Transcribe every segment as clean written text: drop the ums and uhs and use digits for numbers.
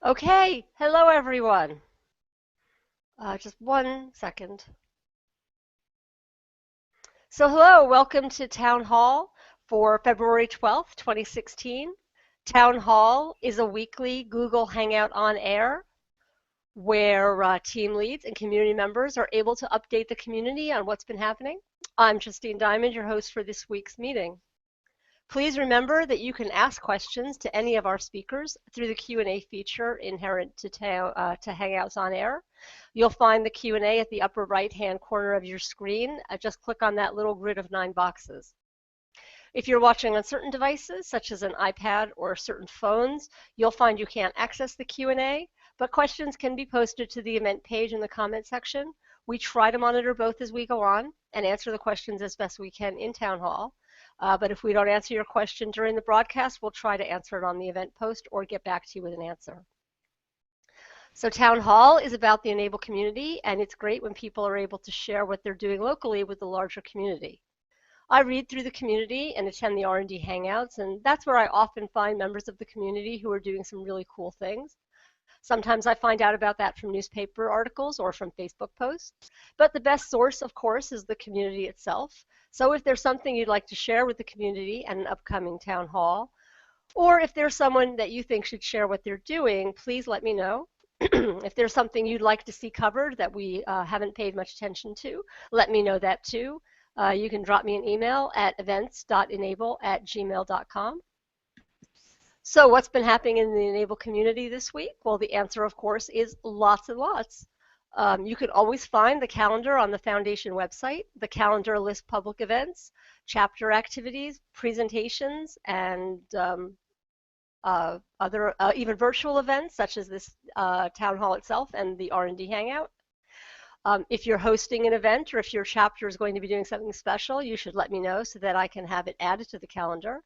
Okay, hello everyone. Just 1 second. So hello, welcome to Town Hall for February 12th, 2016. Town Hall is a weekly Google Hangout on air where team leads and community members are able to update the community on what's been happening. I'm Justine Diamond, your host for this week's meeting. Please remember that you can ask questions to any of our speakers through the Q&A feature inherent to Hangouts on Air. You'll find the Q&A at the upper right-hand corner of your screen. Just click on that little grid of 9 boxes. If you're watching on certain devices, such as an iPad or certain phones, you'll find you can't access the Q&A, but questions can be posted to the event page in the comment section. We try to monitor both as we go on and answer the questions as best we can in Town Hall. But if we don't answer your question during the broadcast, we'll try to answer it on the event post or get back to you with an answer. So Town Hall is about the e-NABLE community, and it's great when people are able to share what they're doing locally with the larger community. I read through the community and attend the R&D Hangouts, and that's where I often find members of the community who are doing some really cool things. Sometimes I find out about that from newspaper articles or from Facebook posts. But the best source, of course, is the community itself. So if there's something you'd like to share with the community at an upcoming town hall, or if there's someone that you think should share what they're doing, please let me know. If there's something you'd like to see covered that we haven't paid much attention to, let me know that too. You can drop me an email at events.enable@gmail.com. So what's been happening in the e-NABLE community this week? Well, the answer, of course, is lots and lots. You can always find the calendar on the Foundation website. The calendar lists public events, chapter activities, presentations, and other even virtual events such as this town hall itself and the R&D Hangout. If you're hosting an event or if your chapter is going to be doing something special, you should let me know so that I can have it added to the calendar.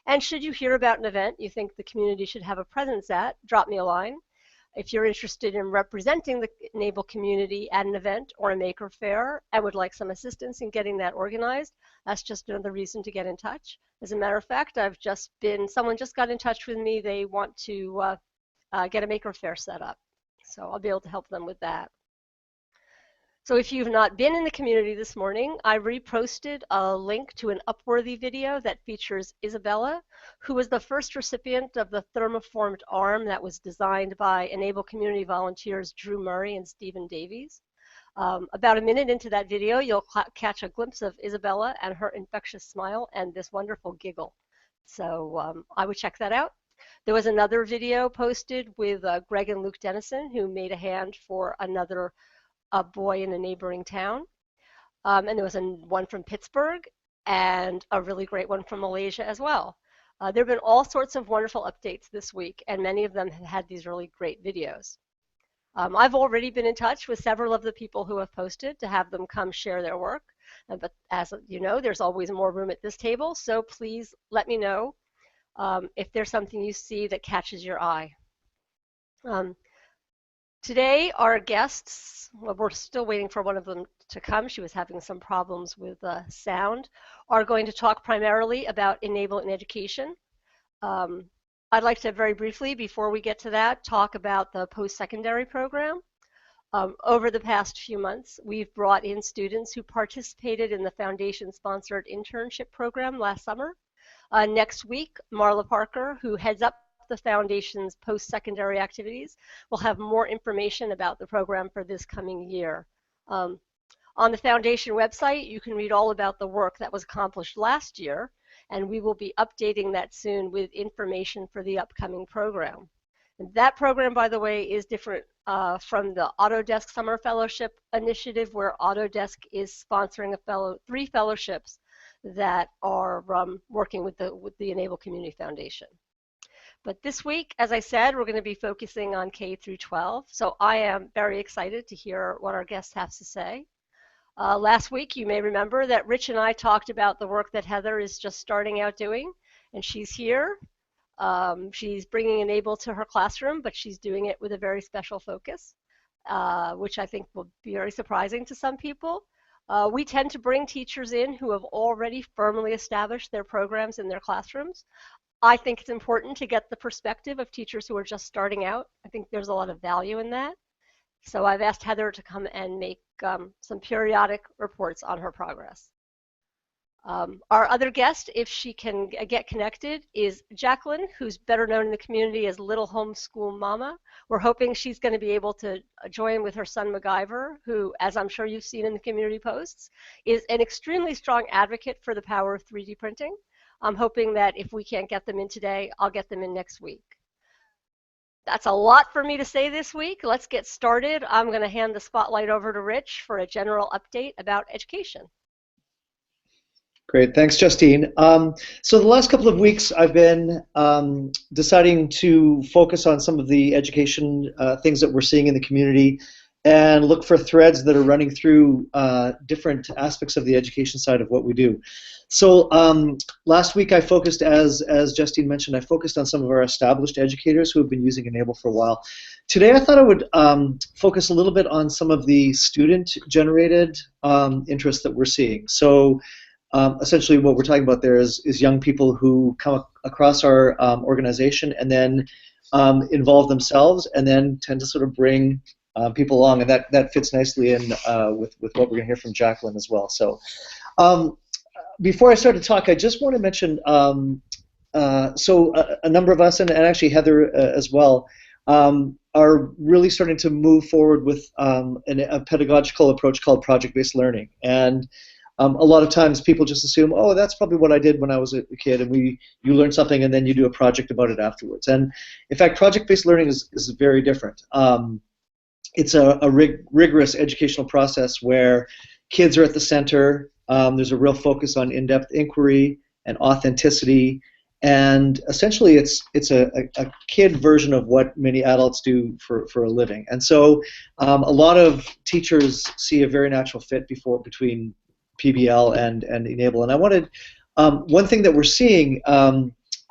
And should you hear about an event you think the community should have a presence at, drop me a line. If you're interested in representing the e-NABLE community at an event or a maker faire and would like some assistance in getting that organized, that's just another reason to get in touch. As a matter of fact, someone just got in touch with me. They want to get a maker faire set up. So I'll be able to help them with that. So if you've not been in the community this morning, I reposted a link to an Upworthy video that features Isabella, who was the first recipient of the thermoformed arm that was designed by e-NABLE community volunteers Drew Murray and Stephen Davies. About a minute into that video, you'll catch a glimpse of Isabella and her infectious smile and this wonderful giggle. So I would check that out. There was another video posted with Greg and Luke Dennison, who made a hand for another boy in a neighboring town. And there was one from Pittsburgh and a really great one from Malaysia as well. There have been all sorts of wonderful updates this week, and many of them have had these really great videos. I've already been in touch with several of the people who have posted to have them come share their work. But as you know, there's always more room at this table, so please let me know if there's something you see that catches your eye. Today, our guests, well, we're still waiting for one of them to come. She was having some problems with sound, are going to talk primarily about e-NABLE in education. I'd like to very briefly, before we get to that, talk about the post-secondary program. Over the past few months, we've brought in students who participated in the Foundation-sponsored internship program last summer. Next week, Marla Parker, who heads up the Foundation's post-secondary activities, will have more information about the program for this coming year. On the Foundation website, you can read all about the work that was accomplished last year, and we will be updating that soon with information for the upcoming program. And that program, by the way, is different from the Autodesk Summer Fellowship Initiative, where Autodesk is sponsoring 3 fellowships that are working with the e-NABLE Community Foundation. But this week, as I said, we're going to be focusing on K through 12. So I am very excited to hear what our guests have to say. Last week, you may remember that Rich and I talked about the work that Heather is just starting out doing, and she's here. She's bringing e-NABLE to her classroom, but she's doing it with a very special focus, which I think will be very surprising to some people. We tend to bring teachers in who have already firmly established their programs in their classrooms. I think it's important to get the perspective of teachers who are just starting out. I think there's a lot of value in that. So I've asked Heather to come and make some periodic reports on her progress. Our other guest, if she can get connected, is Jacqueline, who's better known in the community as Little Homeschool Mama. We're hoping she's going to be able to join with her son MacGyver, who, as I'm sure you've seen in the community posts, is an extremely strong advocate for the power of 3D printing. I'm hoping that if we can't get them in today, I'll get them in next week. That's a lot for me to say this week. Let's get started. I'm going to hand the spotlight over to Rich for a general update about education. Great, thanks, Justine. So the last couple of weeks, I've been deciding to focus on some of the education things that we're seeing in the community and look for threads that are running through different aspects of the education side of what we do. So last week I focused, as Justine mentioned, I focused on some of our established educators who have been using e-NABLE for a while. Today I thought I would focus a little bit on some of the student-generated interest that we're seeing. So essentially what we're talking about there is young people who come across our organization and then involve themselves and then tend to sort of bring people along, and that fits nicely in with what we're going to hear from Jacqueline as well. So before I start to talk, I just want to mention, a number of us, and actually Heather as well, are really starting to move forward with a pedagogical approach called project-based learning. And a lot of times people just assume, oh, that's probably what I did when I was a kid, and you learn something and then you do a project about it afterwards. And in fact, project-based learning is very different. It's a rigorous educational process where kids are at the center. There's a real focus on in-depth inquiry and authenticity, and essentially it's a kid version of what many adults do for a living. And so a lot of teachers see a very natural fit between PBL and e-NABLE. And I wanted, one thing that we're seeing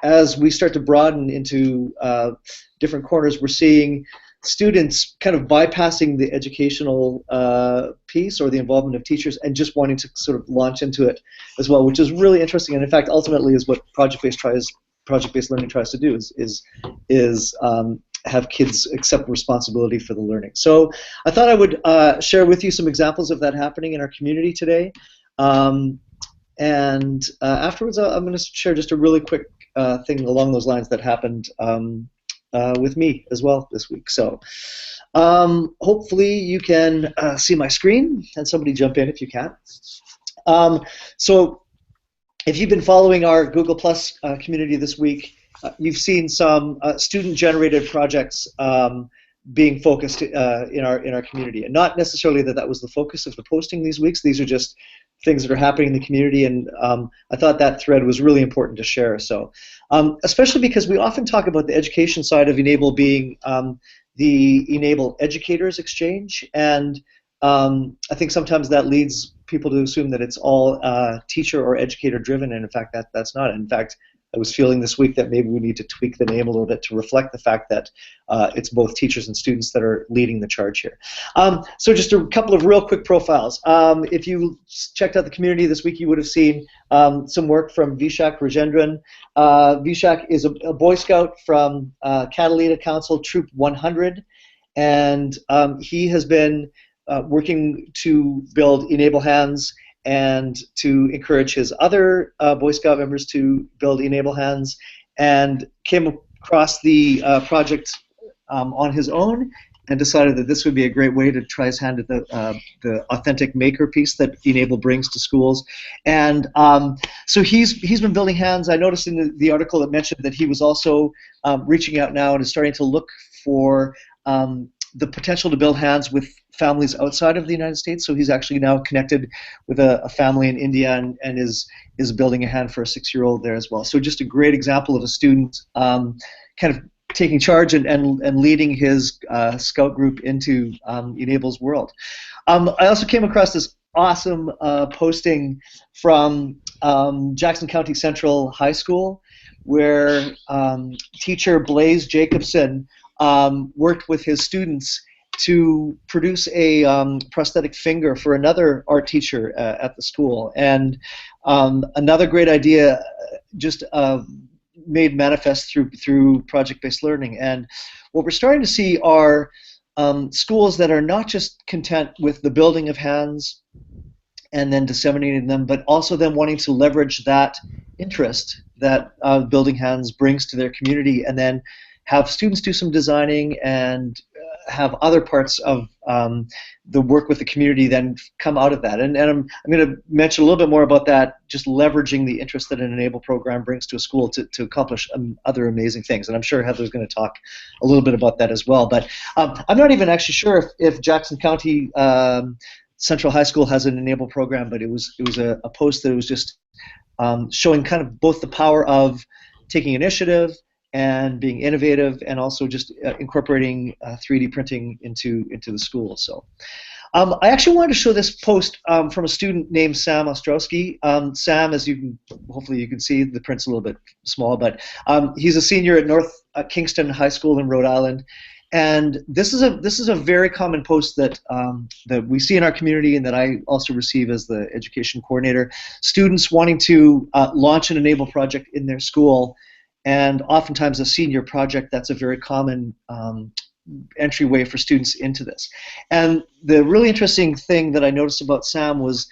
as we start to broaden into different corners, we're seeing students kind of bypassing the educational piece or the involvement of teachers and just wanting to sort of launch into it as well, which is really interesting, and in fact ultimately is what project-based learning tries to do, is have kids accept responsibility for the learning. So I thought I would share with you some examples of that happening in our community today, and afterwards I'm going to share just a really quick thing along those lines that happened with me as well this week. So hopefully you can see my screen, and somebody jump in if you can. So if you've been following our Google Plus community this week, you've seen some student-generated projects being focused in our community, and not necessarily that was the focus of the posting these weeks. These are just things that are happening in the community, and I thought that thread was really important to share. So, especially because we often talk about the education side of e-NABLE being the e-NABLE Educators Exchange, and I think sometimes that leads people to assume that it's all teacher or educator driven, and in fact that's not. In fact, I was feeling this week that maybe we need to tweak the name a little bit to reflect the fact that it's both teachers and students that are leading the charge here. So just a couple of real quick profiles. If you checked out the community this week, you would have seen some work from Vishak Rajendran. Vishak is a Boy Scout from Catalina Council Troop 100, and he has been working to build e-NABLE Hands and to encourage his other Boy Scout members to build e-NABLE Hands, and came across the project on his own and decided that this would be a great way to try his hand at the authentic maker piece that e-NABLE brings to schools. And so he's been building hands. I noticed in the article it mentioned that he was also reaching out now and is starting to look for the potential to build hands with families outside of the United States. So he's actually now connected with a family in India and is building a hand for a 6-year-old there as well. So just a great example of a student kind of taking charge and leading his scout group into e-NABLE's world. I also came across this awesome posting from Jackson County Central High School, where teacher Blaze Jacobson worked with his students to produce a prosthetic finger for another art teacher at the school. And another great idea, just made manifest through project-based learning. And what we're starting to see are schools that are not just content with the building of hands and then disseminating them, but also then wanting to leverage that interest that building hands brings to their community, and then have students do some designing and have other parts of the work with the community then come out of that. And I'm going to mention a little bit more about that, just leveraging the interest that an e-NABLE program brings to a school to accomplish other amazing things. And I'm sure Heather's going to talk a little bit about that as well. But I'm not even actually sure if Jackson County Central High School has an e-NABLE program, but it was a post that was just showing kind of both the power of taking initiative and being innovative, and also just incorporating 3D printing into the school. So I actually wanted to show this post from a student named Sam Ostrowski. Sam, as hopefully you can see, the print's a little bit small, but he's a senior at North Kingston High School in Rhode Island. And this is a very common post that we see in our community, and that I also receive as the education coordinator. Students wanting to launch an e-NABLE project in their school, and oftentimes a senior project. That's a very common entryway for students into this. And the really interesting thing that I noticed about Sam was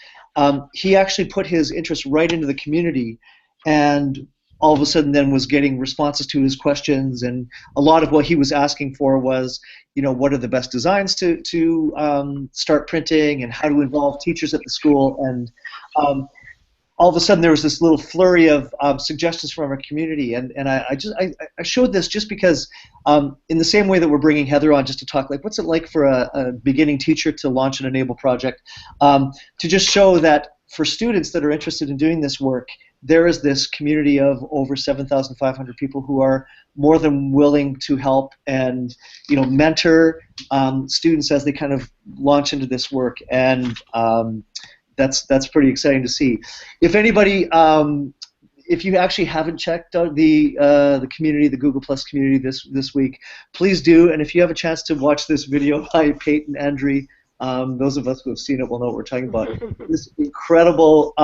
he actually put his interest right into the community, and all of a sudden then was getting responses to his questions. And a lot of what he was asking for was, what are the best designs to start printing, and how to involve teachers at the school. And all of a sudden there was this little flurry of suggestions from our community, and I showed this just because in the same way that we're bringing Heather on just to talk, like, what's it like for a beginning teacher to launch an e-NABLE project, to just show that for students that are interested in doing this work, there is this community of over 7,500 people who are more than willing to help and mentor students as they kind of launch into this work. And that's pretty exciting to see. If anybody, if you actually haven't checked out the community, the Google Plus community this week, please do. And if you have a chance to watch this video by Peyton Andre, those of us who have seen it will know what we're talking about. This incredible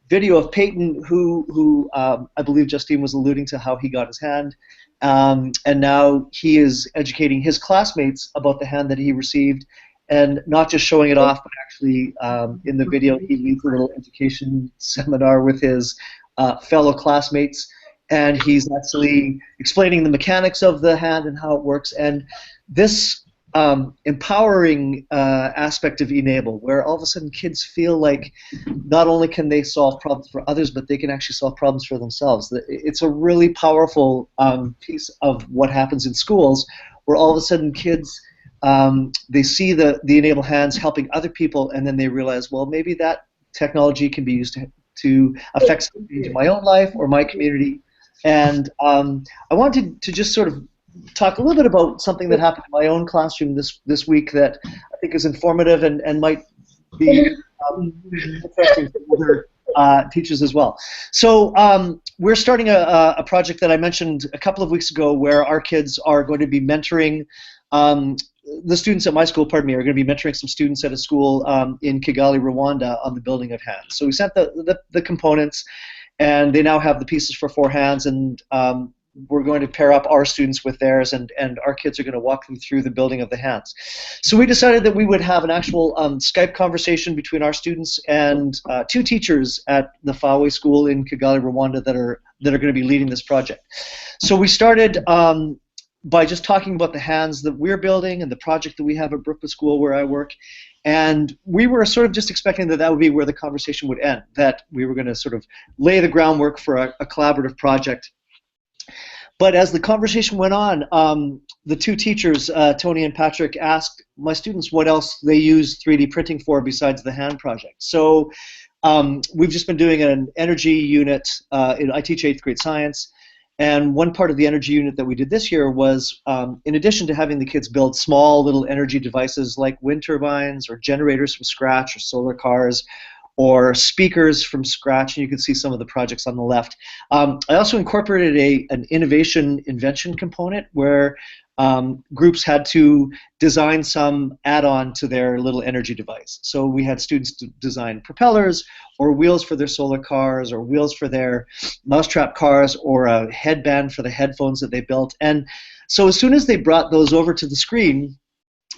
video of Peyton, who I believe Justine was alluding to how he got his hand, and now he is educating his classmates about the hand that he received. And not just showing it off, but actually in the video he leads a little education seminar with his fellow classmates, and he's actually explaining the mechanics of the hand and how it works. And this empowering aspect of e-NABLE, where all of a sudden kids feel like not only can they solve problems for others, but they can actually solve problems for themselves. It's a really powerful piece of what happens in schools, where all of a sudden kids, they see the e-NABLE hands helping other people, and then they realize, well, maybe that technology can be used to affect something in my own life or my community. And I wanted to just sort of talk a little bit about something that happened in my own classroom this week that I think is informative and might be interesting to other teachers as well. So we're starting a project that I mentioned a couple of weeks ago, where our kids are going to be mentoring the students at my school, are going to be mentoring some students at a school in Kigali, Rwanda, on the building of hands. So we sent the components, and they now have the pieces for 4 hands, and we're going to pair up our students with theirs, and our kids are going to walk them through the building of the hands. So we decided that we would have an actual Skype conversation between our students and 2 teachers at the Fawe School in Kigali, Rwanda, that are going to be leading this project. So we started by just talking about the hands that we're building and the project that we have at Brookwood School where I work. And we were sort of just expecting that would be where the conversation would end, that we were going to sort of lay the groundwork for a collaborative project. But as the conversation went on, the 2 teachers, Tony and Patrick, asked my students what else they use 3D printing for besides the hand project. So we've just been doing an energy unit. I teach 8th grade science. And one part of the energy unit that we did this year was, in addition to having the kids build small little energy devices like wind turbines or generators from scratch or solar cars or speakers from scratch, and you can see some of the projects on the left. I also incorporated an innovation invention component where groups had to design some add-on to their little energy device. So we had students design propellers or wheels for their solar cars or wheels for their mousetrap cars or a headband for the headphones that they built. And so as soon as they brought those over to the screen,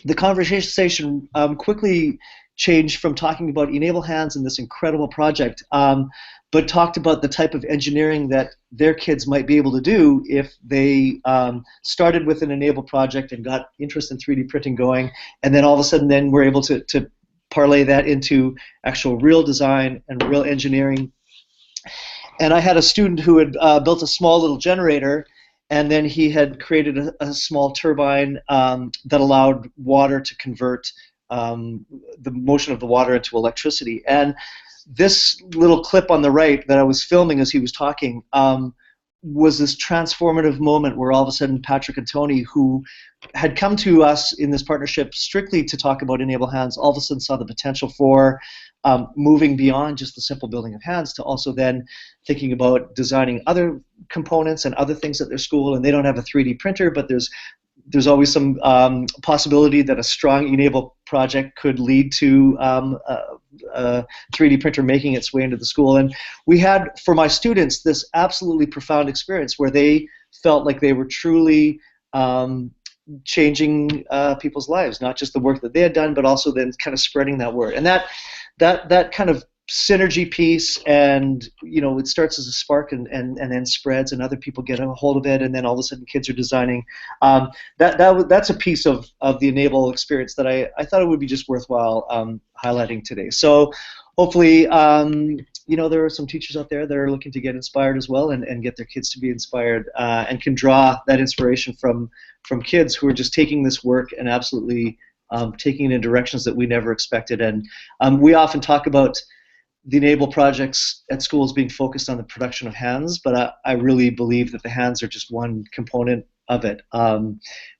the conversation quickly changed from talking about e-NABLE Hands and this incredible project, but talked about the type of engineering that their kids might be able to do if they started with an e-NABLE project and got interest in 3D printing going, and then all of a sudden then we're able to parlay that into actual real design and real engineering. And I had a student who had built a small little generator, and then he had created a small turbine that allowed water to convert the motion of the water into electricity. And this little clip on the right that I was filming as he was talking was this transformative moment where all of a sudden Patrick and Tony, who had come to us in this partnership strictly to talk about e-NABLE Hands, all of a sudden saw the potential for moving beyond just the simple building of hands to also then thinking about designing other components and other things at their school. And they don't have a 3D printer, but there's always some possibility that a strong e-NABLE project could lead to a 3D printer making its way into the school. And we had, for my students, this absolutely profound experience where they felt like they were truly changing people's lives, not just the work that they had done, but also then kind of spreading that word. And that kind of synergy piece, and it starts as a spark and then spreads, and other people get a hold of it, and then all of a sudden kids are designing. That's a piece of the e-NABLE experience that I thought it would be just worthwhile highlighting today. So hopefully there are some teachers out there that are looking to get inspired as well, and get their kids to be inspired, and can draw that inspiration from kids who are just taking this work and absolutely taking it in directions that we never expected. And we often talk about the e-NABLE projects at schools being focused on the production of hands, but I really believe that the hands are just one component of it.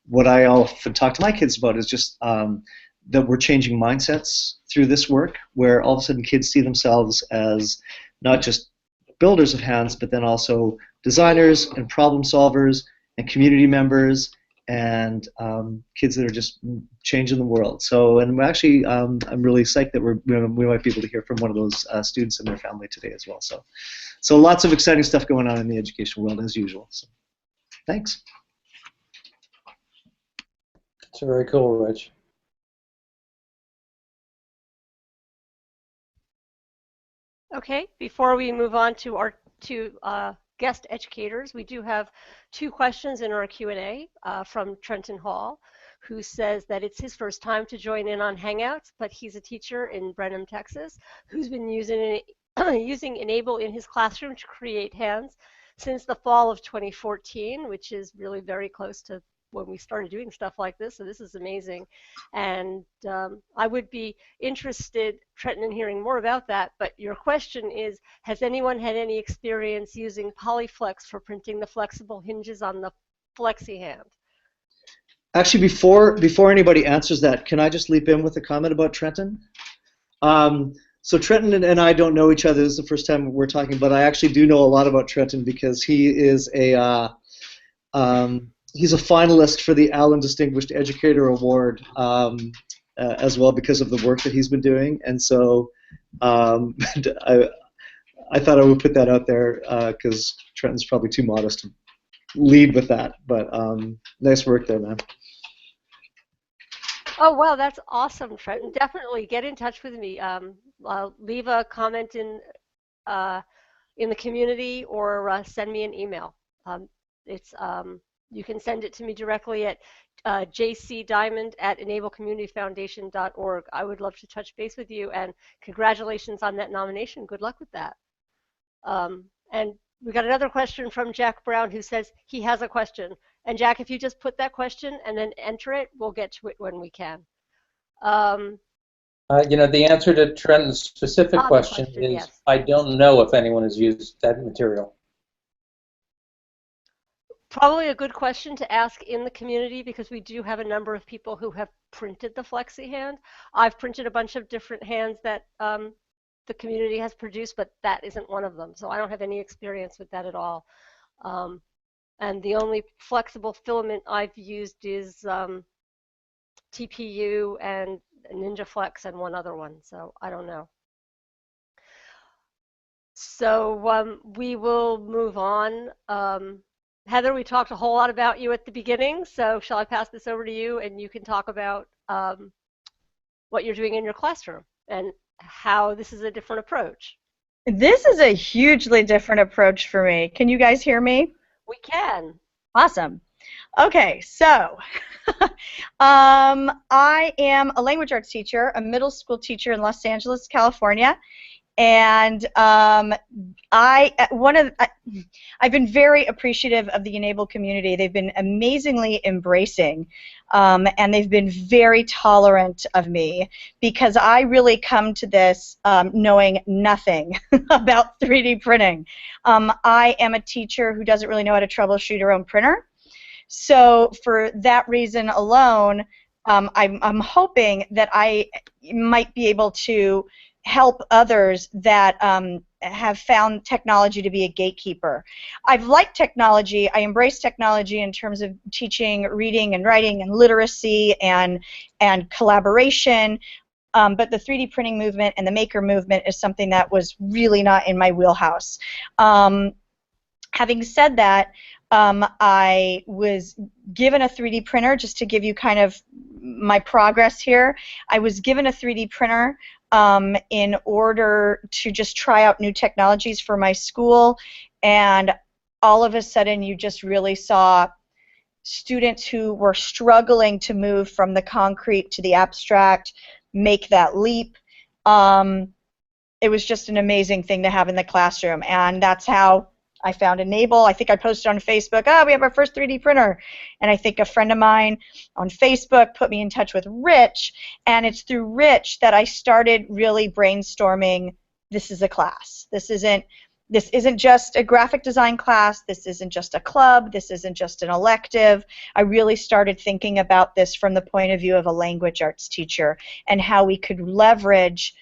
What I often talk to my kids about is just that we're changing mindsets through this work, where all of a sudden kids see themselves as not just builders of hands, but then also designers and problem solvers and community members and kids that are just changing the world. So, and actually, I'm really psyched that we might be able to hear from one of those students and their family today as well. So lots of exciting stuff going on in the education world as usual. So, thanks. It's very cool, Rich. Okay, before we move on to our two guest educators, we do have two questions in our Q&A from Trenton Hall, who says that it's his first time to join in on Hangouts, but he's a teacher in Brenham, Texas, who's been using e-NABLE in his classroom to create hands since the fall of 2014, which is really very close to when we started doing stuff like this, so this is amazing. And I would be interested, Trenton, in hearing more about that, but your question is, has anyone had any experience using Polyflex for printing the flexible hinges on the Flexi hand? Actually, before anybody answers that, can I just leap in with a comment about Trenton? So Trenton and I don't know each other. This is the first time we're talking, but I actually do know a lot about Trenton because he is he's a finalist for the Allen Distinguished Educator Award as well because of the work that he's been doing. And so I thought I would put that out there because Trenton's probably too modest to lead with that. But nice work there, man. Oh, wow, that's awesome, Trenton. Definitely get in touch with me. Leave a comment in the community or send me an email. You can send it to me directly at jcdiamond@enablecommunityfoundation.org. I would love to touch base with you, and congratulations on that nomination. Good luck with that. And we got another question from Jack Brown, who says he has a question. And Jack, if you just put that question and then enter it, we'll get to it when we can. The answer to Trenton's specific question is, yes. I don't know if anyone has used that material. Probably a good question to ask in the community, because we do have a number of people who have printed the Flexi hand. I've printed a bunch of different hands that the community has produced, but that isn't one of them. So I don't have any experience with that at all. And the only flexible filament I've used is TPU and NinjaFlex and one other one. So I don't know. So we will move on. Heather, we talked a whole lot about you at the beginning, so shall I pass this over to you and you can talk about what you're doing in your classroom and how this is a different approach. This is a hugely different approach for me. Can you guys hear me? We can. Awesome. Okay, so I am a language arts teacher, a middle school teacher in Los Angeles, California. And I've been very appreciative of the e-NABLE community. They've been amazingly embracing, and they've been very tolerant of me because I really come to this knowing nothing about 3D printing. I am a teacher who doesn't really know how to troubleshoot her own printer. So for that reason alone, I'm hoping that I might be able to help others that have found technology to be a gatekeeper. I've liked technology. I embrace technology in terms of teaching reading and writing and literacy and collaboration, but the 3D printing movement and the maker movement is something that was really not in my wheelhouse. Having said that, I was given a 3D printer, just to give you kind of my progress here. I was given a 3D printer in order to just try out new technologies for my school, and all of a sudden you just really saw students who were struggling to move from the concrete to the abstract make that leap. It was just an amazing thing to have in the classroom, and that's how I found e-NABLE. I think I posted on Facebook, we have our first 3D printer. And I think a friend of mine on Facebook put me in touch with Rich, and it's through Rich that I started really brainstorming, this is a class. This isn't just a graphic design class. This isn't just a club. This isn't just an elective. I really started thinking about this from the point of view of a language arts teacher and how we could leverage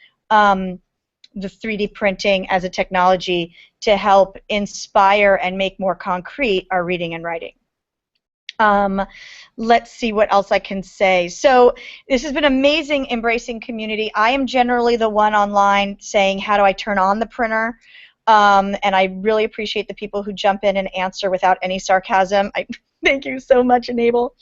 the 3D printing as a technology to help inspire and make more concrete our reading and writing. Let's see what else I can say. So this has been amazing, embracing community. I am generally the one online saying, how do I turn on the printer? And I really appreciate the people who jump in and answer without any sarcasm. Thank you so much, e-NABLE.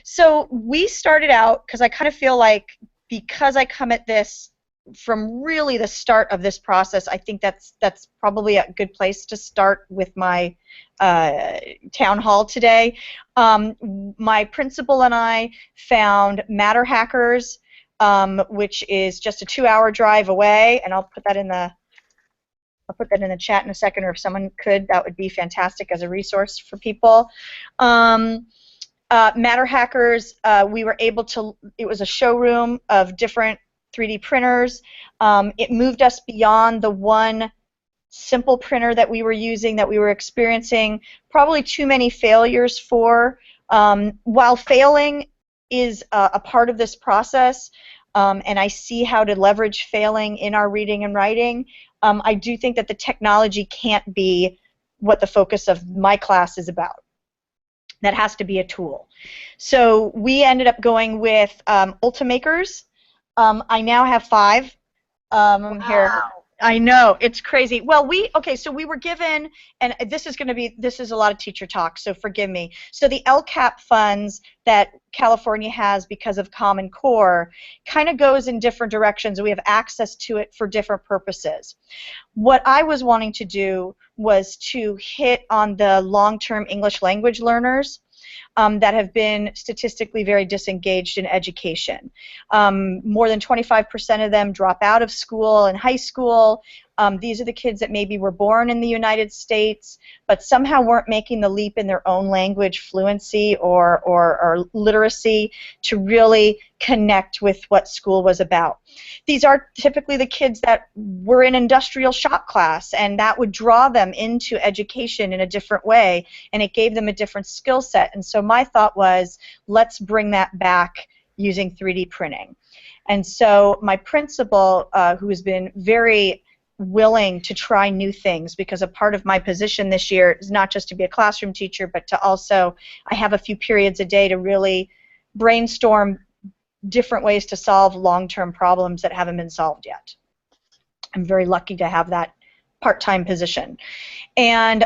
So we started out, because I kind of feel like, because I come at this from really the start of this process, I think that's probably a good place to start with my town hall today. My principal and I found Matter Hackers, which is just a 2-hour drive away, and I'll put that in the chat in a second, or if someone could, that would be fantastic as a resource for people. Matter Hackers, we were able to, it was a showroom of different 3D printers. It moved us beyond the one simple printer that we were using, that we were experiencing probably too many failures for. While failing is a part of this process, and I see how to leverage failing in our reading and writing, I do think that the technology can't be what the focus of my class is about. That has to be a tool. So we ended up going with Ultimakers. I now have 5 Wow. here. I know, it's crazy. Well, so we were given, and this is a lot of teacher talk, so forgive me. So the LCAP funds that California has because of Common Core kind of goes in different directions, and we have access to it for different purposes. What I was wanting to do was to hit on the long-term English language learners that have been statistically very disengaged in education. More than 25% of them drop out of school and high school. These are the kids that maybe were born in the United States, but somehow weren't making the leap in their own language fluency or literacy to really connect with what school was about. These are typically the kids that were in industrial shop class, and that would draw them into education in a different way, and it gave them a different skill set. And so my thought was, let's bring that back using 3D printing. And so my principal, who has been very willing to try new things, because a part of my position this year is not just to be a classroom teacher, but to also, I have a few periods a day to really brainstorm different ways to solve long-term problems that haven't been solved yet. I'm very lucky to have that part-time position. And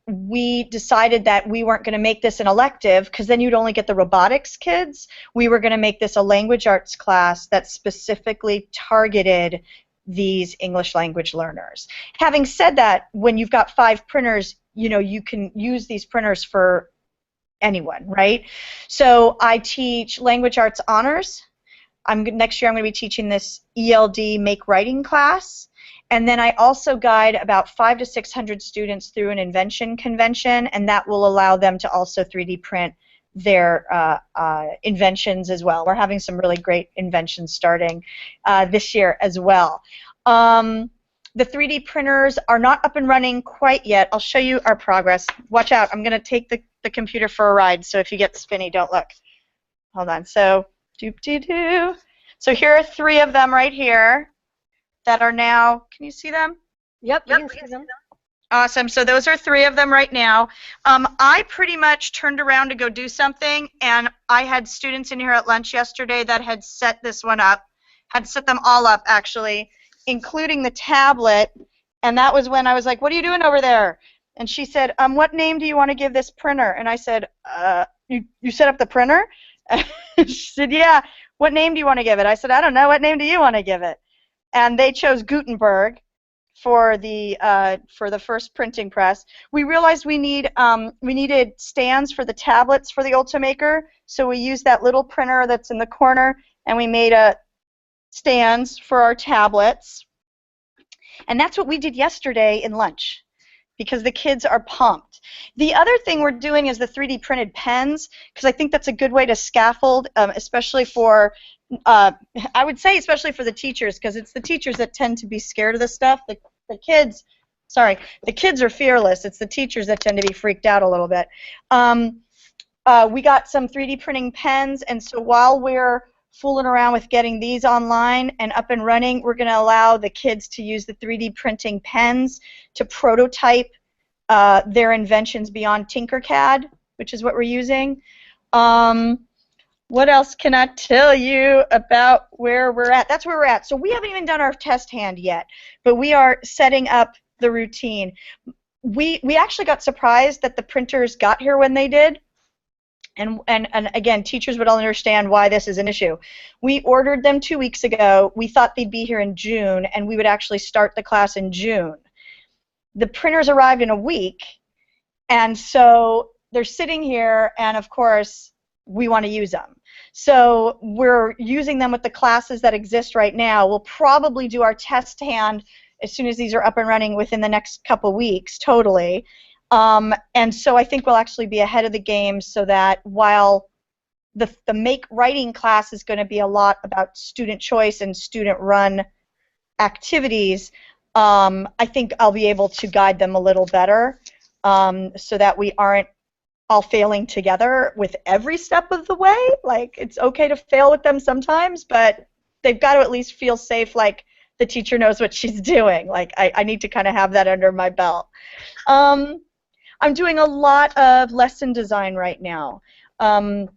we decided that we weren't going to make this an elective, because then you'd only get the robotics kids. We were going to make this a language arts class that specifically targeted these English language learners. Having said that, when you've got 5 printers, you know, you can use these printers for anyone, right? So I teach language arts honors. Next year I'm going to be teaching this ELD make writing class. And then I also guide about 500 to 600 students through an invention convention, and that will allow them to also 3D print their inventions as well. We're having some really great inventions starting this year as well. The 3D printers are not up and running quite yet. I'll show you our progress. Watch out, I'm going to take the computer for a ride, so if you get spinny, don't look. Hold on. So, doop-dee-doo. So here are 3 of them right here that are now, can you see them? Yep, you can see them. Awesome. So those are 3 of them right now. I pretty much turned around to go do something, and I had students in here at lunch yesterday that had set this one up, had set them all up actually, including the tablet, and that was when I was like, what are you doing over there? And she said, what name do you want to give this printer? And I said, you set up the printer? She said, yeah. What name do you want to give it? I said, I don't know. What name do you want to give it? And they chose Gutenberg for the first printing press. We realized we needed stands for the tablets for the Ultimaker, so we used that little printer that's in the corner, and we made stands for our tablets. And that's what we did yesterday in lunch, because the kids are pumped. The other thing we're doing is the 3D printed pens, because I think that's a good way to scaffold, especially for, I would say especially for the teachers, because it's the teachers that tend to be scared of this stuff. The kids are fearless. It's the teachers that tend to be freaked out a little bit. We got some 3D printing pens, and so while we're fooling around with getting these online and up and running, we're going to allow the kids to use the 3D printing pens to prototype their inventions beyond Tinkercad, which is what we're using. What else can I tell you about where we're at? That's where we're at. So we haven't even done our test hand yet, but we are setting up the routine. We actually got surprised that the printers got here when they did. And again, teachers would all understand why this is an issue. We ordered them 2 weeks ago. We thought they'd be here in June, and we would actually start the class in June. The printers arrived in a week, and so they're sitting here, and of course, we want to use them. So we're using them with the classes that exist right now. We'll probably do our test hand as soon as these are up and running within the next couple weeks, totally. And so I think we'll actually be ahead of the game, so that while the make writing class is going to be a lot about student choice and student run activities, I think I'll be able to guide them a little better, so that we aren't all failing together with every step of the way. Like, it's okay to fail with them sometimes, but they've got to at least feel safe, like the teacher knows what she's doing. Like, I need to kind of have that under my belt. I'm doing a lot of lesson design right now. One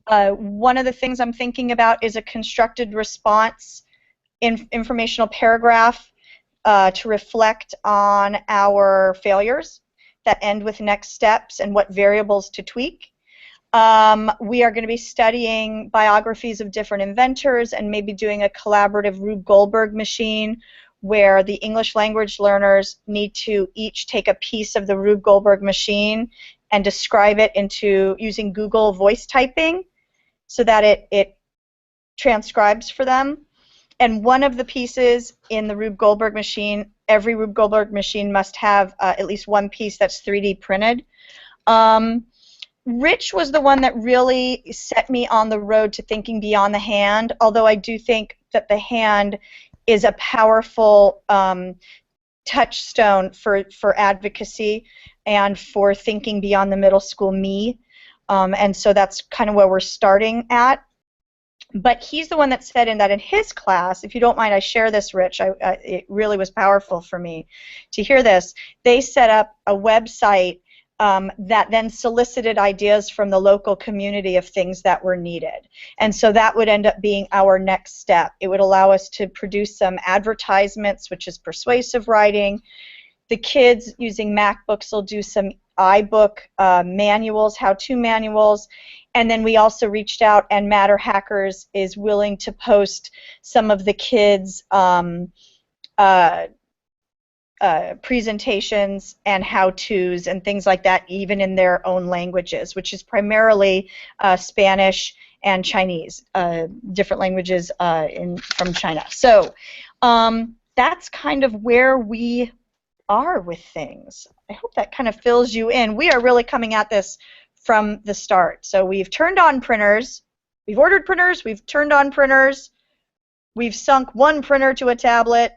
of the things I'm thinking about is a constructed response informational paragraph to reflect on our failures that end with next steps and what variables to tweak. We are going to be studying biographies of different inventors and maybe doing a collaborative Rube Goldberg machine, where the English language learners need to each take a piece of the Rube Goldberg machine and describe it into using Google voice typing, so that it transcribes for them. And one of the pieces in the Rube Goldberg machine, every Rube Goldberg machine must have at least one piece that's 3D printed. Rich was the one that really set me on the road to thinking beyond the hand, although I do think that the hand is a powerful touchstone for advocacy and for thinking beyond the middle school me. And so that's kind of where we're starting at. But he's the one that said in his class, if you don't mind I share this, Rich, it really was powerful for me to hear this. They set up a website that then solicited ideas from the local community of things that were needed. And so that would end up being our next step. It would allow us to produce some advertisements, which is persuasive writing. The kids using MacBooks will do some iBook manuals, how-to manuals. And then we also reached out, and Matter Hackers is willing to post some of the kids' presentations and how-tos and things like that, even in their own languages, which is primarily Spanish and Chinese, different languages from China. So that's kind of where we are with things. I hope that kind of fills you in. We are really coming at this from the start. So we've turned on printers, we've ordered printers, we've turned on printers, we've sunk one printer to a tablet,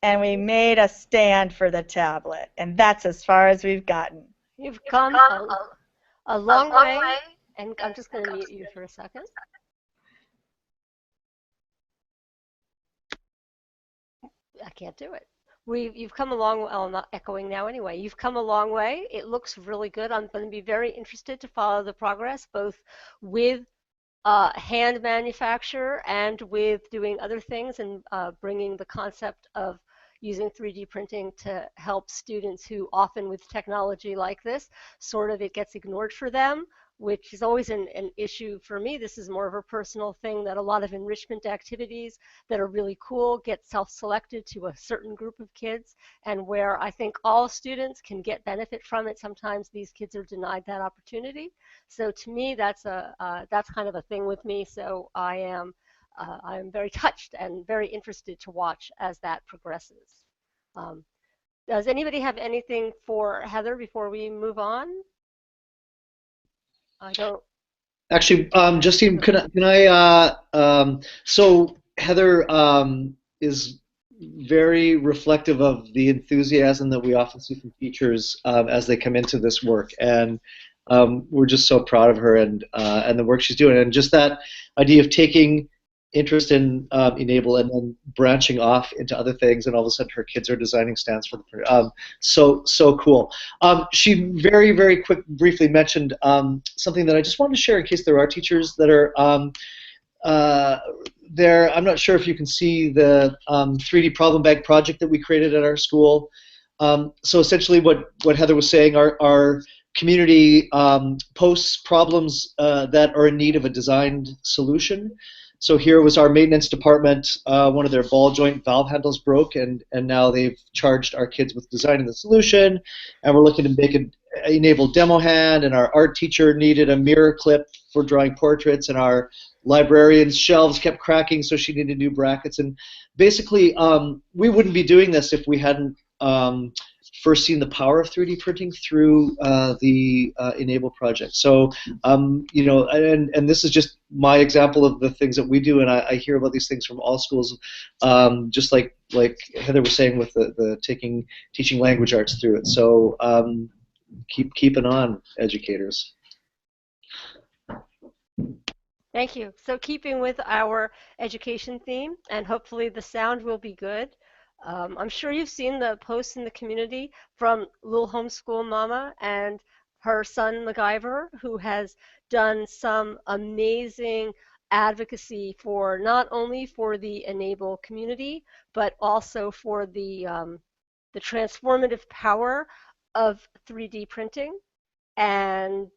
and we made a stand for the tablet. And that's as far as we've gotten. You've come a long way, and I'm just going to mute you for a second. I can't do it. You've come a long way. Well, I'm not echoing now anyway. You've come a long way. It looks really good. I'm going to be very interested to follow the progress, both with hand manufacture and with doing other things, and bringing the concept of using 3D printing to help students who often with technology like this, sort of it gets ignored for them, which is always an issue for me. This is more of a personal thing, that a lot of enrichment activities that are really cool get self-selected to a certain group of kids, and where I think all students can get benefit from it, sometimes these kids are denied that opportunity. So to me, that's kind of a thing with me. So I am very touched and very interested to watch as that progresses. Does anybody have anything for Heather before we move on? I don't. Actually, Justine, can I so Heather is very reflective of the enthusiasm that we often see from teachers as they come into this work, and we're just so proud of her and the work she's doing, and just that idea of taking interest in e-NABLE and then branching off into other things, and all of a sudden her kids are designing stands for the so cool. She very briefly mentioned something that I just wanted to share in case there are teachers that are there. I'm not sure if you can see the 3D problem bag project that we created at our school. So essentially what Heather was saying, our community posts problems that are in need of a designed solution. So here was our maintenance department. One of their ball joint valve handles broke, and now they've charged our kids with designing the solution, and we're looking to make an e-NABLE demo hand, and our art teacher needed a mirror clip for drawing portraits, and our librarian's shelves kept cracking, so she needed new brackets. And basically, we wouldn't be doing this if we hadn't first seen the power of 3D printing through the e-NABLE project. So, you know, and this is just my example of the things that we do, and I hear about these things from all schools, just like Heather was saying with the teaching language arts through it. So keep on, educators. Thank you. So keeping with our education theme, and hopefully the sound will be good. I'm sure you've seen the posts in the community from Little Homeschool Mama and her son MacGyver, who has done some amazing advocacy for not only for the e-NABLE community, but also for the transformative power of 3D printing. And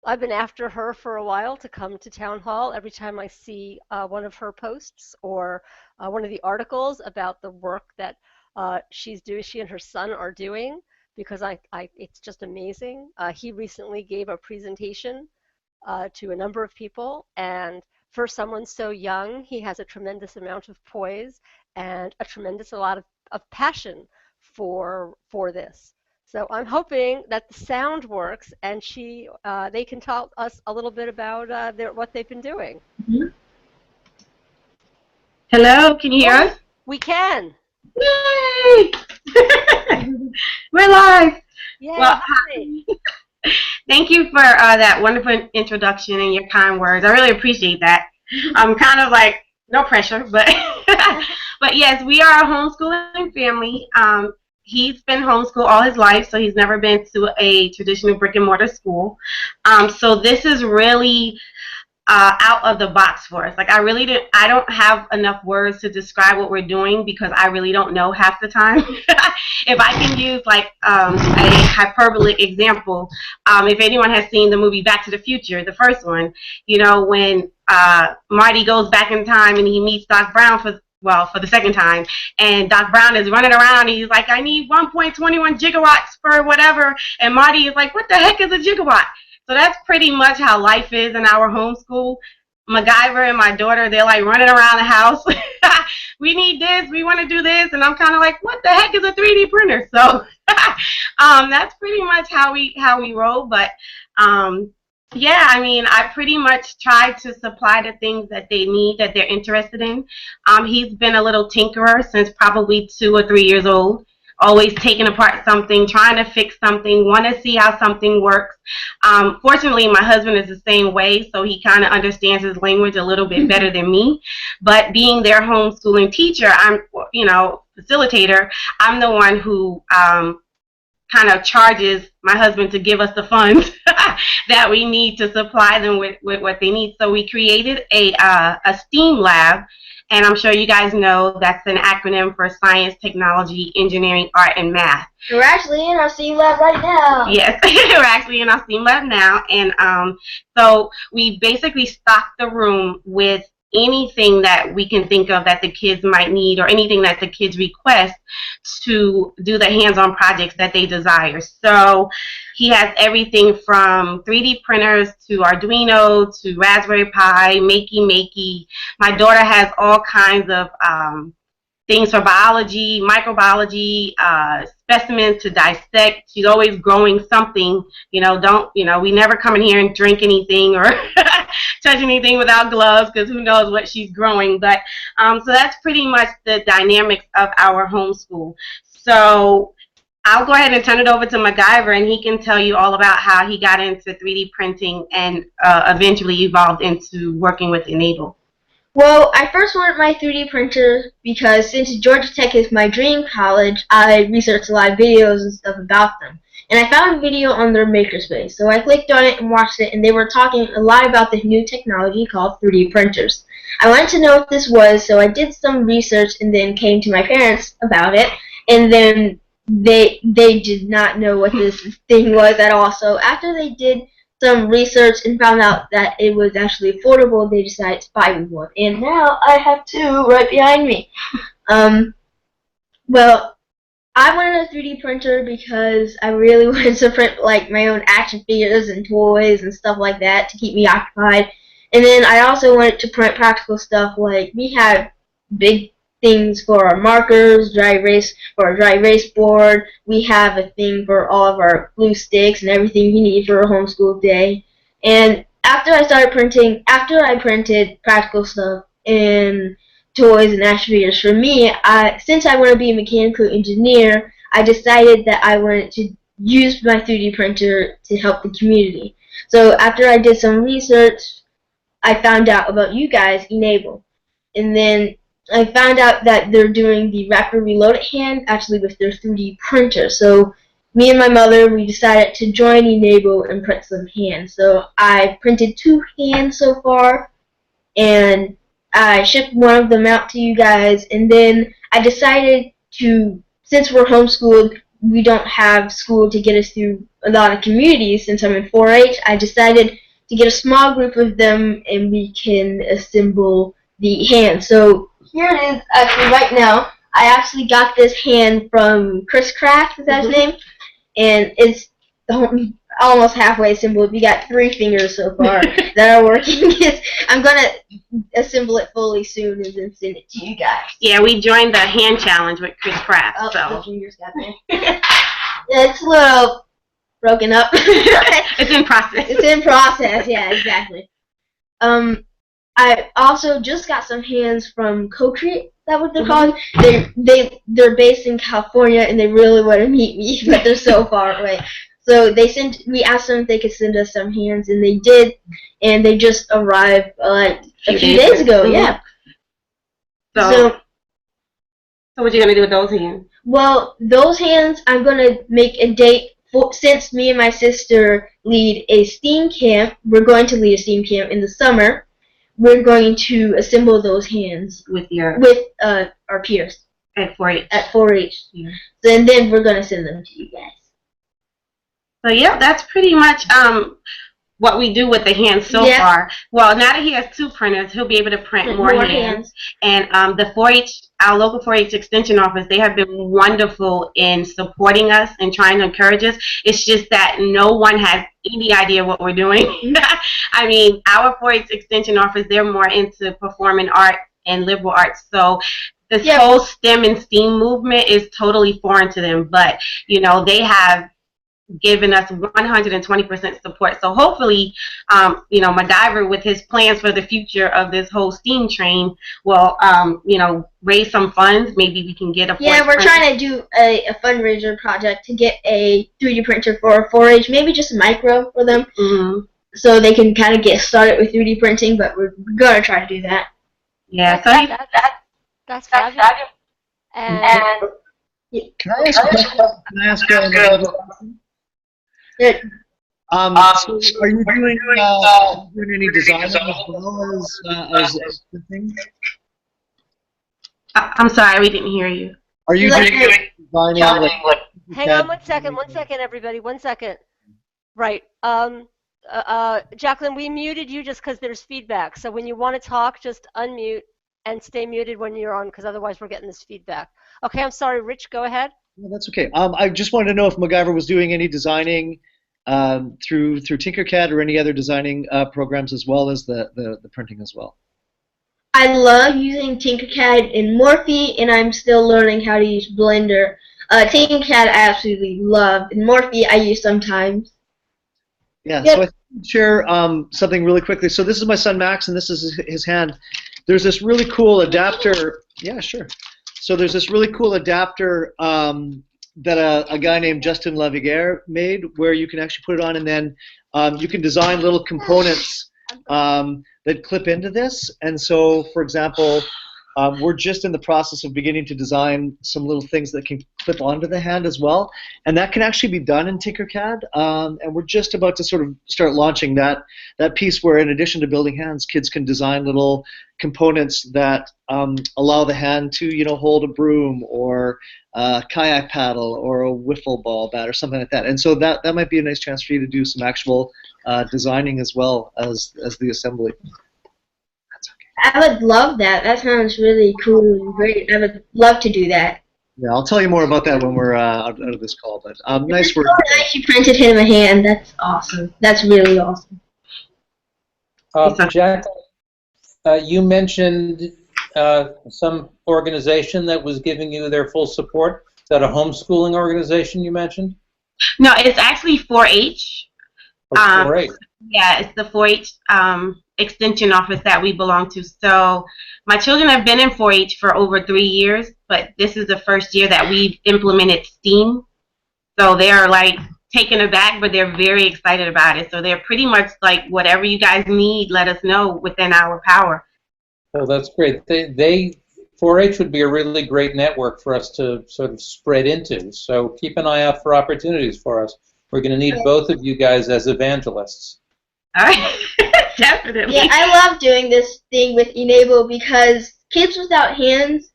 I've been after her for a while to come to Town Hall. Every time I see one of her posts or one of the articles about the work that she and her son are doing, because it's just amazing. He recently gave a presentation to a number of people, and for someone so young, he has a tremendous amount of poise and a tremendous lot of passion for this. So I'm hoping that the sound works, and they can tell us a little bit about what they've been doing. Mm-hmm. Hello, can you hear us? We can. Yay! We're live. Yeah. Well, Thank you for that wonderful introduction and your kind words. I really appreciate that. I'm kind of like, no pressure, but but yes, we are a homeschooling family. He's been homeschooled all his life, so he's never been to a traditional brick and mortar school. So this is really out of the box for us. Like I don't have enough words to describe what we're doing because I really don't know half the time. If I can use like a hyperbolic example, if anyone has seen the movie Back to the Future, the first one, you know, when Marty goes back in time and he meets Doc Brown for the second time, and Doc Brown is running around and he's like, I need 1.21 gigawatts for whatever, and Marty is like, what the heck is a gigawatt? So that's pretty much how life is in our homeschool. MacGyver and my daughter, they're like running around the house. We need this, we want to do this, and I'm kind of like, what the heck is a 3D printer? So that's pretty much how we roll. But yeah, I mean, I pretty much try to supply the things that they need, that they're interested in. He's been a little tinkerer since probably 2 or 3 years old. Always taking apart something, trying to fix something, want to see how something works. Fortunately, my husband is the same way, so he kind of understands his language a little bit better than me. But being their homeschooling teacher, I'm, you know, facilitator, I'm the one who kind of charges my husband to give us the funds that we need to supply them with what they need. So we created a STEAM lab. And I'm sure you guys know that's an acronym for Science, Technology, Engineering, Art, and Math. We're actually in our STEAM lab right now. Yes, we're actually in our STEAM lab now. And so we basically stock the room with anything that we can think of that the kids might need, or anything that the kids request to do the hands-on projects that they desire. So he has everything from 3D printers to Arduino to Raspberry Pi, Makey. My daughter has all kinds of things for biology, microbiology, specimens to dissect. She's always growing something. You know, we never come in here and drink anything or touch anything without gloves, because who knows what she's growing. But so that's pretty much the dynamics of our homeschool. So I'll go ahead and turn it over to MacGyver, and he can tell you all about how he got into 3D printing and eventually evolved into working with e-NABLE. Well, I first wanted my 3D printer because since Georgia Tech is my dream college, I researched a lot of videos and stuff about them. And I found a video on their makerspace, so I clicked on it and watched it, and they were talking a lot about the new technology called 3D printers. I wanted to know what this was, so I did some research and then came to my parents about it, and then they did not know what this thing was at all. So after they did some research and found out that it was actually affordable, they decided to buy me one. And now I have two right behind me. Well, I wanted a 3D printer because I really wanted to print like my own action figures and toys and stuff like that to keep me occupied. And then I also wanted to print practical stuff, like we have big things for our markers, dry erase for our dry erase board. We have a thing for all of our glue sticks and everything you need for a homeschool day. And after I printed practical stuff and toys and action figures for me, since I want to be a mechanical engineer, I decided that I wanted to use my 3D printer to help the community. So after I did some research, I found out about you guys, e-NABLE. And then I found out that they're doing the Rapid Reload hand actually with their 3D printer. So me and my mother, we decided to join e-NABLE and print some hands. So I printed 2 hands so far, and I shipped one of them out to you guys. And then I decided to, since we're homeschooled, we don't have school to get us through a lot of communities. Since I'm in 4-H, I decided to get a small group of them and we can assemble the hand. So here it is, actually right now. I actually got this hand from Chris Craft, is that his name? And it's almost halfway assembled. We got 3 fingers so far that are working. I'm going to assemble it fully soon and then send it to you guys. Yeah, we joined the hand challenge with Chris Craft. Oh, so. the fingers got there. Yeah, it's a little broken up. It's in process. It's in process, yeah, exactly. I also just got some hands from Co-Create, is that what they're called? They're based in California and they really want to meet me, but they're so far away. So we asked them if they could send us some hands, and they did, and they just arrived a few days ago. Mm-hmm. Yeah. So what you gonna do with those hands? Well, those hands, I'm gonna make a date for, since me and my sister lead a STEAM camp. We're going to lead a STEAM camp in the summer. We're going to assemble those hands with our peers at 4-H. At 4-H. Yeah. And then we're gonna send them to you guys. So yeah, that's pretty much what we do with the hands so far. Well, now that he has 2 printers, he'll be able to print more hands. And the 4-H, our local 4-H extension office, they have been wonderful in supporting us and trying to encourage us. It's just that no one has any idea what we're doing. I mean, our 4-H extension office, they're more into performing art and liberal arts. So this whole STEM and STEAM movement is totally foreign to them. But, you know, they have given us 120% support. So hopefully, you know, MacGyver, with his plans for the future of this whole STEAM train, will, you know, raise some funds. Maybe we can get a we're trying to do a fundraiser project to get a 3D printer for 4-H, maybe just a micro for them, so they can kind of get started with 3D printing. But we're gonna try to do that. Yeah, that's fabulous. And can I ask a question? Can I ask a so are you doing any design as well as printing? I'm sorry, we didn't hear you. Are you doing designing? Hang on 1 second, everybody, 1 second. Right. Jacqueline, we muted you just because there's feedback. So when you want to talk, just unmute and stay muted when you're on, because otherwise we're getting this feedback. Okay, I'm sorry, Rich, go ahead. No, that's okay. I just wanted to know if MacGyver was doing any designing through Tinkercad or any other designing programs, as well as the printing as well. I love using Tinkercad and Morphe, and I'm still learning how to use Blender. Tinkercad I absolutely love, and Morphe I use sometimes. Yeah, so I can share something really quickly. So this is my son Max, and this is his hand. There's this really cool adapter. Yeah, sure. So there's this really cool adapter that a guy named Justin Lavigueur made, where you can actually put it on, and then you can design little components that clip into this. And so, for example, we're just in the process of beginning to design some little things that can clip onto the hand as well. And that can actually be done in Tinkercad. And we're just about to sort of start launching that piece where, in addition to building hands, kids can design little components that allow the hand to, you know, hold a broom or a kayak paddle or a wiffle ball bat or something like that. And so that might be a nice chance for you to do some actual designing as well as the assembly. I would love that. That sounds really cool and great. I would love to do that. Yeah, I'll tell you more about that when we're out of this call. But nice work. So nice you printed him a hand. That's awesome. That's really awesome. Jack, you mentioned some organization that was giving you their full support. Is that a homeschooling organization you mentioned? No, it's actually 4-H. Oh, 4-H. Yeah, it's the 4-H extension office that we belong to. So my children have been in 4-H for over 3 years, but this is the first year that we've implemented STEAM. So they're like taken aback, but they're very excited about it. So they're pretty much like, whatever you guys need, let us know, within our power. Oh, that's great. 4-H would be a really great network for us to sort of spread into. So keep an eye out for opportunities for us. We're going to need both of you guys as evangelists. All right. Definitely. Yeah, I love doing this thing with e-NABLE because kids without hands,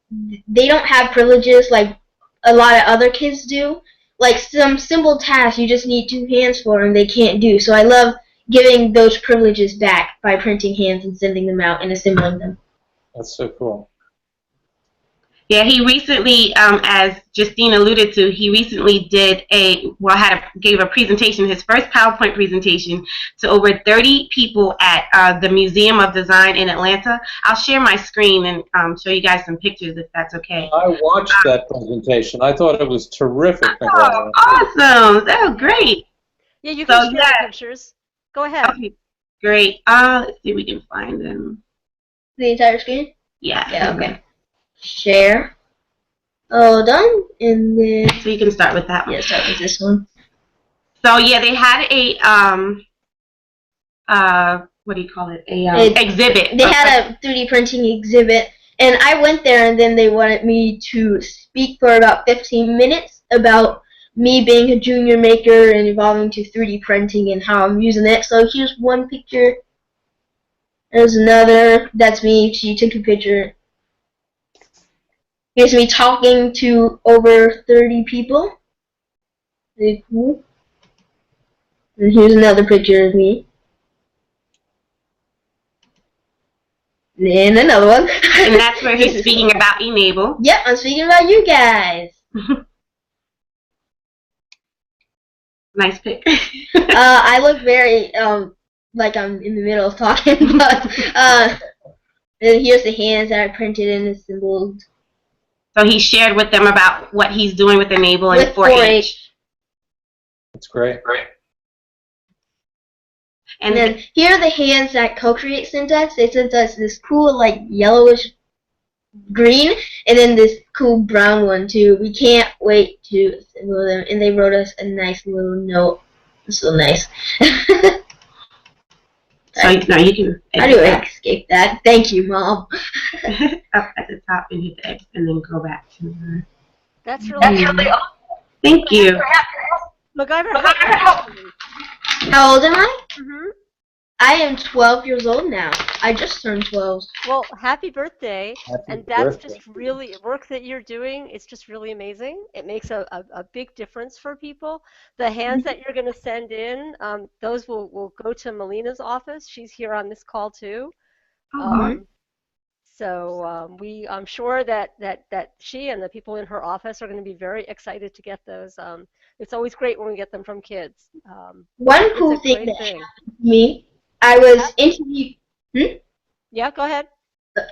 they don't have privileges like a lot of other kids do. Like some simple tasks you just need 2 hands for and they can't do. So I love giving those privileges back by printing hands and sending them out and assembling them. That's so cool. Yeah, he recently, as Justine alluded to, he recently gave a presentation, his first PowerPoint presentation, to over 30 people at the Museum of Design in Atlanta. I'll share my screen and show you guys some pictures if that's okay. I watched that presentation. I thought it was terrific. Oh, awesome! That was great. Yeah, you can share the pictures. Go ahead. Okay, great. Let's see if we can find them. The entire screen? Yeah. Yeah, okay. Share. All done, and then... So you can start with that one. Yeah, start with this one. So yeah, they had a what do you call it? Exhibit. They had a 3D printing exhibit, and I went there, and then they wanted me to speak for about 15 minutes about me being a junior maker and evolving to 3D printing and how I'm using it. So here's one picture. There's another. That's me. She took a picture. Here's me talking to over 30 people. Pretty cool. And here's another picture of me. And another one. And that's where he's speaking about e-NABLE. Yep, I'm speaking about you guys. Nice pic. I look very like I'm in the middle of talking, but and here's the hands that I printed and assembled. So he shared with them about what he's doing with e-NABLE and With 4-H. That's great. And then here are the hands that co-create sent us. They sent us this cool like yellowish green and then this cool brown one too. We can't wait to assemble them. And they wrote us a nice little note. It's so nice. So now you can. How do I escape that? Thank you, Mom. Up at the top and hit the X and then go back to her. That's really awesome. Thank you. MacGyver, How old am I? mm-hmm. I am 12 years old now. I just turned 12. Well, happy birthday. Happy And that's birthday. just really, work that you're doing, it's just really amazing. It makes a big difference for people. The hands that you're going to send in, those will go to Melina's office. She's here on this call too. I'm sure that she and the people in her office are going to be very excited to get those. It's always great when we get them from kids. One cool it's a thing great that thing. happened to me, I was interviewed. Yeah, go ahead.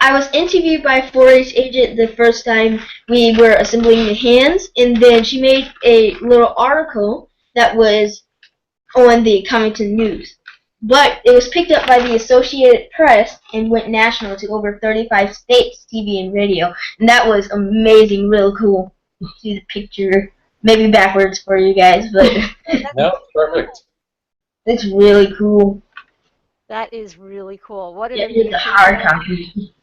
I was interviewed by a 4-H agent the first time we were assembling the hands, and then she made a little article that was on the Covington News. But it was picked up by the Associated Press and went national to over 35 states, TV and radio. And that was amazing, real cool. See the picture, maybe backwards for you guys, but No, perfect. it's really cool. That is really cool. What an Yeah, amazing it's a hard copy.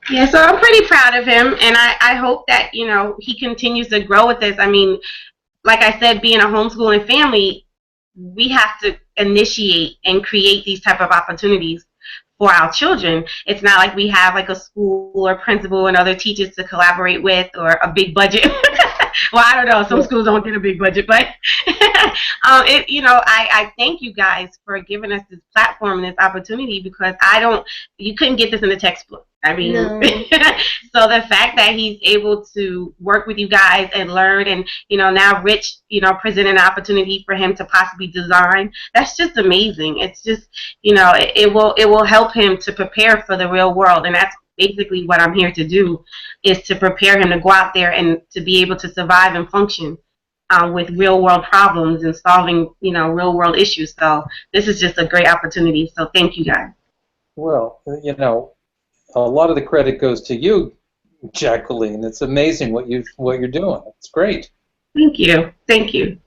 Yeah, so I'm pretty proud of him, and I hope that, you know, he continues to grow with this. I mean, like I said, being a homeschooling family, we have to initiate and create these type of opportunities for our children. It's not like we have like a school or principal and other teachers to collaborate with or a big budget. Well, I don't know. Some schools don't get a big budget, but I thank you guys for giving us this platform and this opportunity because you couldn't get this in the textbook. I mean, No. So the fact that he's able to work with you guys and learn, and now Rich, presented an opportunity for him to possibly design. That's just amazing. It's just, it will help him to prepare for the real world, and that's basically what I'm here to do, is to prepare him to go out there and to be able to survive and function with real world problems and solving, real world issues. So this is just a great opportunity. So thank you guys. Well, a lot of the credit goes to you, Jacqueline. It's amazing what you're doing. It's great. Thank you. Thank you.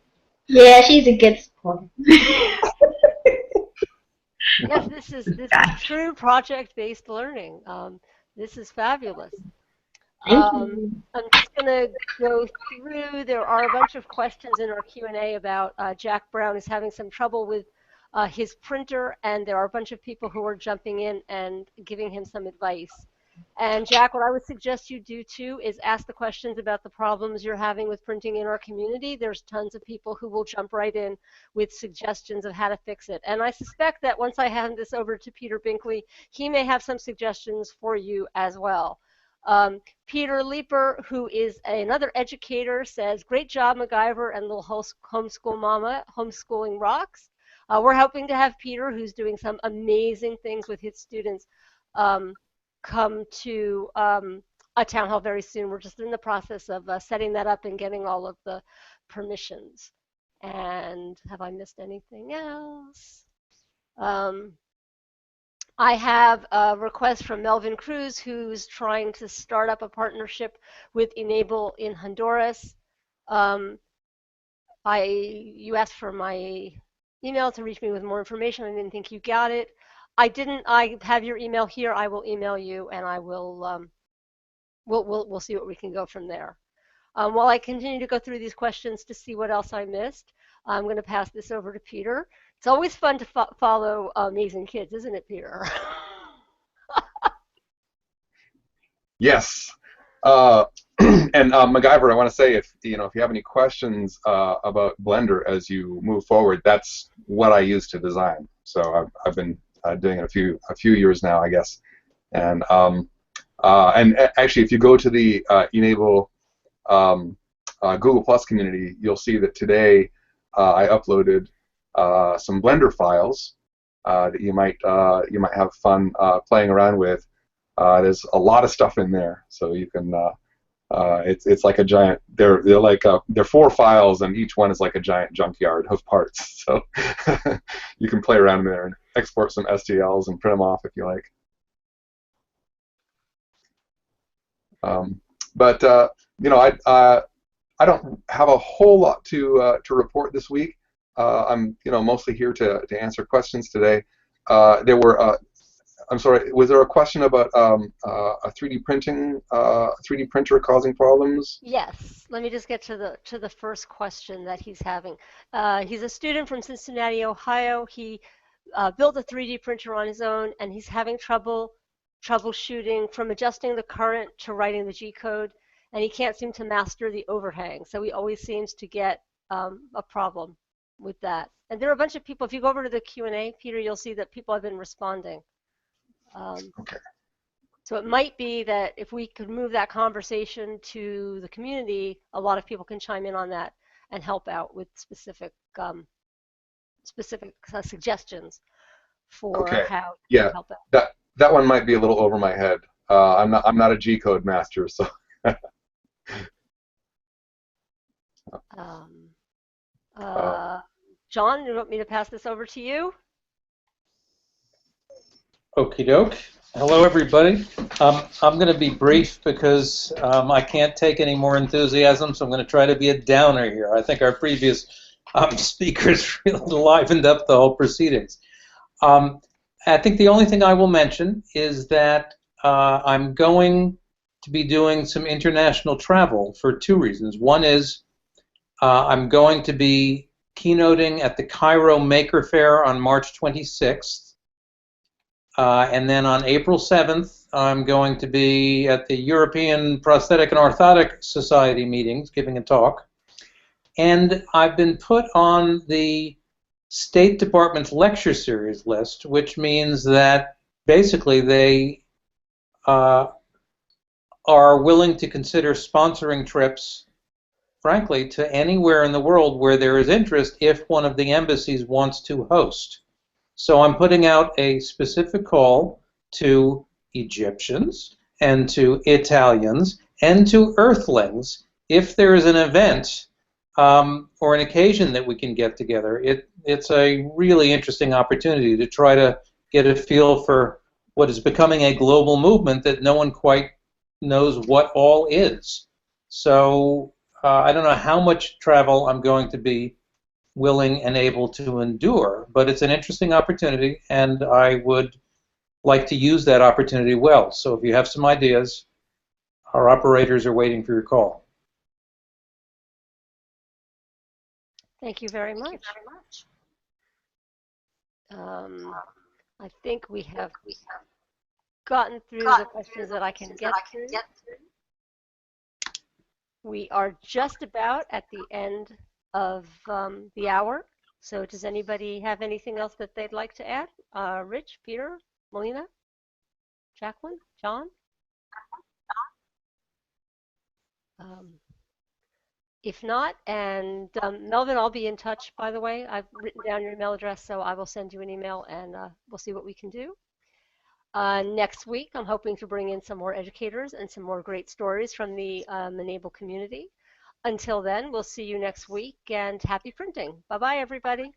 Yeah, she's a good sport. Yes, this is true project-based learning. This is fabulous. I'm just going to go through. There are a bunch of questions in our Q&A about Jack Brown is having some trouble with his printer, and there are a bunch of people who are jumping in and giving him some advice. And Jack, what I would suggest you do too is ask the questions about the problems you're having with printing in our community. There's tons of people who will jump right in with suggestions of how to fix it. And I suspect that once I hand this over to Peter Binkley, he may have some suggestions for you as well. Peter Leeper, who is another educator, says, "Great job, MacGyver and Little Homeschool Mama. Homeschooling rocks." We're hoping to have Peter, who's doing some amazing things with his students, come to a town hall very soon. We're just in the process of setting that up and getting all of the permissions. And have I missed anything else? I have a request from Melvin Cruz, who's trying to start up a partnership with e-NABLE in Honduras. You asked for my email to reach me with more information. I didn't think you got it. I didn't. I have your email here. I will email you, and I will. We'll see what we can go from there. While I continue to go through these questions to see what else I missed, I'm going to pass this over to Peter. It's always fun to follow amazing kids, isn't it, Peter? Yes. And MacGyver, I want to say, if you have any questions about Blender as you move forward, that's what I use to design. So I've been doing it a few years now, I guess. And actually, if you go to the e-NABLE Google Plus community, you'll see that today I uploaded some Blender files that you might have fun playing around with. There's a lot of stuff in there, so you can. It's like a giant. They're 4 files, and each one is like a giant junkyard of parts. So you can play around in there and export some STLs and print them off if you like. But I don't have a whole lot to report this week. I'm mostly here to answer questions today. There were. I'm sorry. Was there a question about a 3D printer causing problems? Yes. Let me just get to the first question that he's having. He's a student from Cincinnati, Ohio. He built a 3D printer on his own, and he's having troubleshooting from adjusting the current to writing the G code, and he can't seem to master the overhang. So he always seems to get a problem with that. And there are a bunch of people. If you go over to the Q&A, Peter, you'll see that people have been responding. Okay. So it might be that if we could move that conversation to the community, a lot of people can chime in on that and help out with specific suggestions for how to help out. That one might be a little over my head. I'm not a G code master, so. John, you want me to pass this over to you? Okie doke. Hello, everybody. I'm going to be brief because I can't take any more enthusiasm, so I'm going to try to be a downer here. I think our previous speakers really livened up the whole proceedings. I think the only thing I will mention is that I'm going to be doing some international travel for 2 reasons. One is I'm going to be keynoting at the Cairo Maker Faire on March 26th. And then on April 7th, I'm going to be at the European Prosthetic and Orthotic Society meetings giving a talk. And I've been put on the State Department's lecture series list, which means that basically they are willing to consider sponsoring trips, frankly, to anywhere in the world where there is interest if one of the embassies wants to host. So I'm putting out a specific call to Egyptians and to Italians and to Earthlings. If there is an event or an occasion that we can get together, it's a really interesting opportunity to try to get a feel for what is becoming a global movement that no one quite knows what all is. So I don't know how much travel I'm going to be willing and able to endure, but it's an interesting opportunity, and I would like to use that opportunity well. So if you have some ideas, our operators are waiting for your call. Thank you very much. I think we have gotten through the questions that I can get through. We are just about at the end of the hour. So does anybody have anything else that they'd like to add? Rich, Peter, Melina, Jacqueline, John? If not, and Melvin, I'll be in touch, by the way. I've written down your email address, so I will send you an email, and we'll see what we can do. Next week, I'm hoping to bring in some more educators and some more great stories from the e-NABLE community. Until then, we'll see you next week, and happy printing. Bye-bye, everybody.